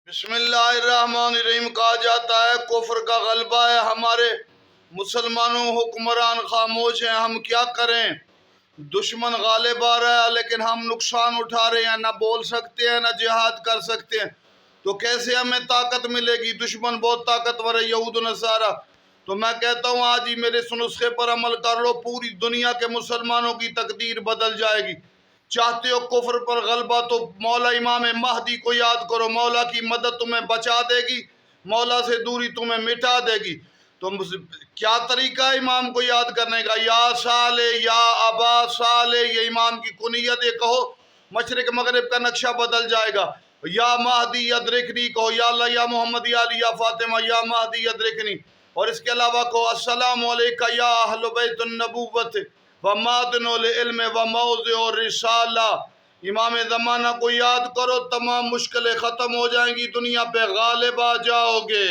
بسم اللہ الرحمن الرحیم کہا جاتا ہے کفر کا غلبہ ہے، ہمارے مسلمانوں حکمران خاموش ہیں، ہم کیا کریں؟ دشمن غالب آ رہا ہے لیکن ہم نقصان اٹھا رہے ہیں، نہ بول سکتے ہیں نہ جہاد کر سکتے ہیں، تو کیسے ہمیں طاقت ملے گی؟ دشمن بہت طاقتور ہے، یہود و نصارہ۔ تو میں کہتا ہوں آج ہی میرے اس نسخے پر عمل کر لو، پوری دنیا کے مسلمانوں کی تقدیر بدل جائے گی۔ چاہتے ہو کفر پر غلبہ تو مولا امام مہدی کو یاد کرو، مولا کی مدد تمہیں بچا دے گی، مولا سے دوری تمہیں مٹا دے گی۔ تو کیا طریقہ ہے امام کو یاد کرنے کا؟ یا صالح، یا ابا صالح، یہ امام کی کنیت، یہ کہو مشرق مغرب کا نقشہ بدل جائے گا۔ یا مہدی ادرکنی کہو، یا اللہ یا محمد یا علی یا فاطمہ یا مہدی ادرکنی۔ اور اس کے علاوہ کہو السلام علیکہ یا اہل بیت النبوت ومعدن العلم وموضع الرسالہ۔ امام زمانہ کو یاد کرو، تمام مشکلیں ختم ہو جائیں گی، دنیا پہ غالب آ جاؤ گے۔